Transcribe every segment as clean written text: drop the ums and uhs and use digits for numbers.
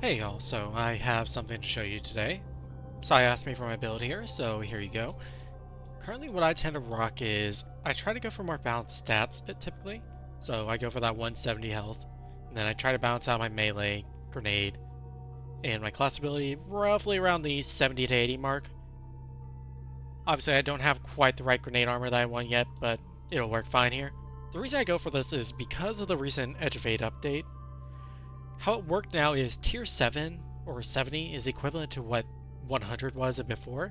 Hey y'all, so I have something to show you today. Sai asked me for my build here, so here you go. Currently what I tend to rock is, I try to go for more balanced stats typically. So I go for that 170 health, and then I try to balance out my melee, grenade, and my class ability roughly around the 70 to 80 mark. Obviously I don't have quite the right grenade armor that I want yet, but it'll work fine here. The reason I go for this is because of the recent Edge of Fate update. How it worked now is tier 7 or 70 is equivalent to what 100 was before,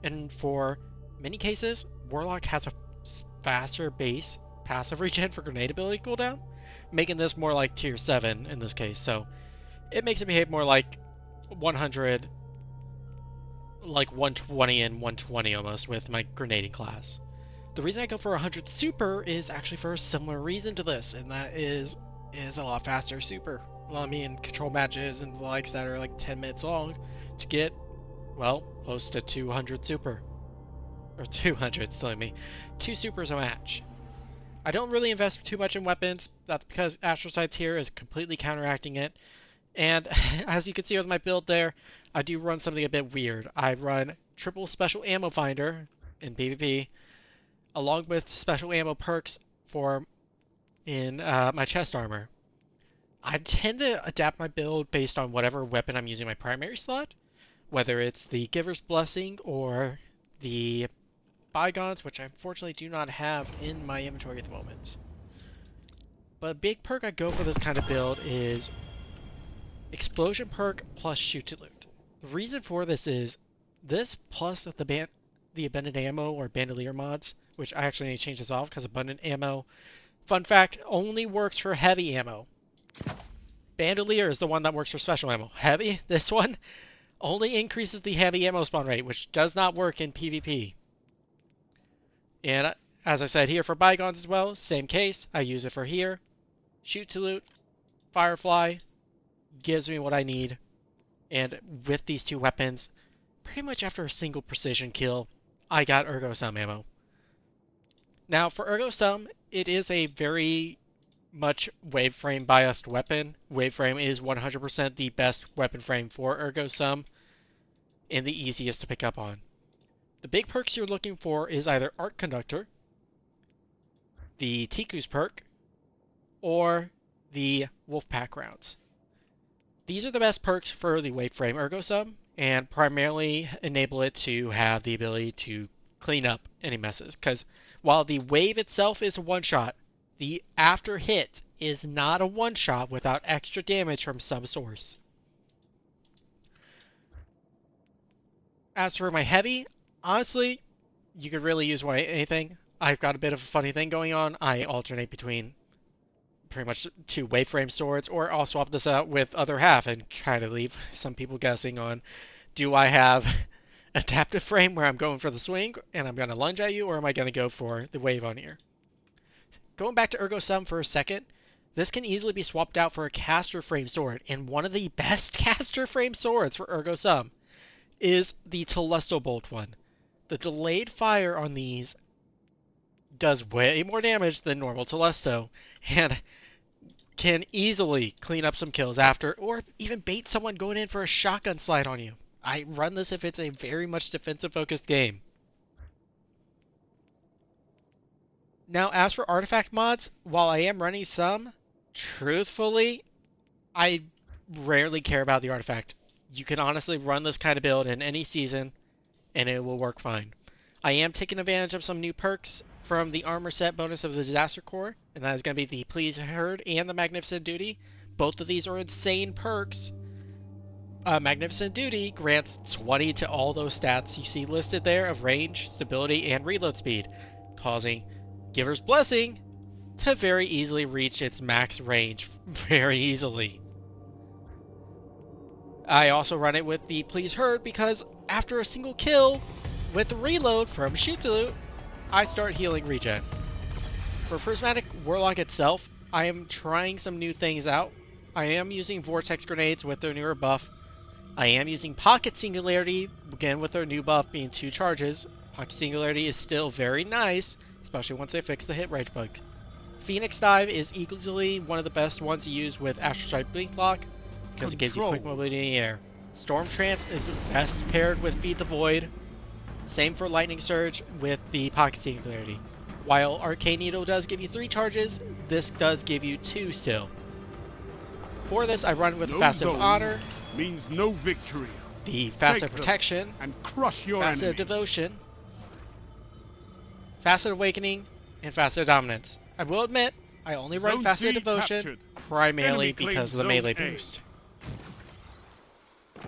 and for many cases, Warlock has a faster base passive regen for grenade ability cooldown, making this more like tier 7 in this case, so it makes it behave more like 100, like 120 and 120 almost with my grenading class. The reason I go for 100 super is actually for a similar reason to this, and that is a lot faster super. Allow me in control matches and the likes that are like 10 minutes long to get, well, close to 200 super. Or 200, silly me. 2 supers a match. I don't really invest too much in weapons. That's because Astrocytes here is completely counteracting it. And as you can see with my build there, I do run something a bit weird. I run triple special ammo finder in PvP, along with special ammo perks for in my chest armor. I tend to adapt my build based on whatever weapon I'm using my primary slot, whether it's the Giver's Blessing or the Bygones, which I unfortunately do not have in my inventory at the moment. But a big perk I go for this kind of build is Explosion perk plus Shoot to Loot. The reason for this is this plus the Abundant Ammo or Bandolier mods, which I actually need to change this off because Abundant Ammo, fun fact, only works for heavy ammo. Bandolier is the one that works for special ammo. Heavy, this one, only increases the heavy ammo spawn rate, which does not work in PvP. And as I said here for Bygones as well, same case. I use it for here. Shoot to Loot, Firefly, gives me what I need. And with these two weapons, pretty much after a single precision kill, I got Ergo Sum ammo. Now for Ergo Sum, it is a very much wave frame biased weapon. Wave frame is 100% the best weapon frame for Ergo Sum and the easiest to pick up on. The big perks you're looking for is either Arc Conductor, the Tiku's perk, or the Wolfpack rounds. These are the best perks for the wave frame Ergo Sum and primarily enable it to have the ability to clean up any messes, because while the wave itself is a one-shot, the after hit is not a one-shot without extra damage from some source. As for my heavy, honestly, you could really use anything. I've got a bit of a funny thing going on. I alternate between pretty much 2 wave frame swords, or I'll swap this out with other half and try to leave some people guessing on, do I have adaptive frame where I'm going for the swing and I'm going to lunge at you, or am I going to go for the wave on here? Going back to Ergo Sum for a second, this can easily be swapped out for a caster frame sword, and one of the best caster frame swords for Ergo Sum is the Telesto Bolt one. The delayed fire on these does way more damage than normal Telesto, and can easily clean up some kills after, or even bait someone going in for a shotgun slide on you. I run this if it's a very much defensive focused game. Now, as for artifact mods, while I am running some, truthfully, I rarely care about the artifact. You can honestly run this kind of build in any season, and it will work fine. I am taking advantage of some new perks from the armor set bonus of the Disaster Core, and that is going to be the Please Heard and the Magnificent Duty. Both of these are insane perks. Magnificent Duty grants 20 to all those stats you see listed there of range, stability, and reload speed, causing Giver's Blessing to very easily reach its max range very easily. I also run it with the Please Heard because after a single kill with the reload from Shoot to Loot, I start healing regen. For Prismatic Warlock itself, I am trying some new things out. I am using Vortex Grenades with their newer buff. I am using Pocket Singularity, again with their new buff being 2 charges. Pocket Singularity is still very nice, especially once they fix the hit rage bug. Phoenix Dive is easily one of the best ones to use with Astrostrike Blink Lock, because it gives you quick mobility in the air. Storm Trance is best paired with Feed the Void. Same for Lightning Surge with the Pocket Singularity. While Arcane Needle does give you 3 charges, this does give you 2 still. For this, I run with Facet Honor, means no victory. the Facet Protection, and crush your Facet Devotion, Facet Awakening, and Facet Dominance. I will admit, I only run Facet Devotion primarily because of the melee boost.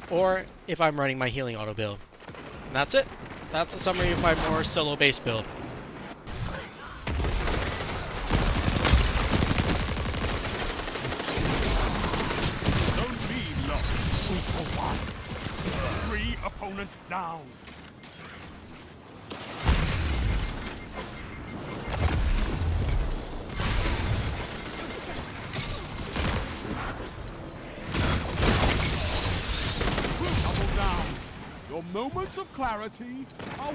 Or if I'm running my healing auto build. And that's it. That's a summary of my more solo based build. Don't leave, Lock. 3 opponents down. Double down. Your moments of clarity are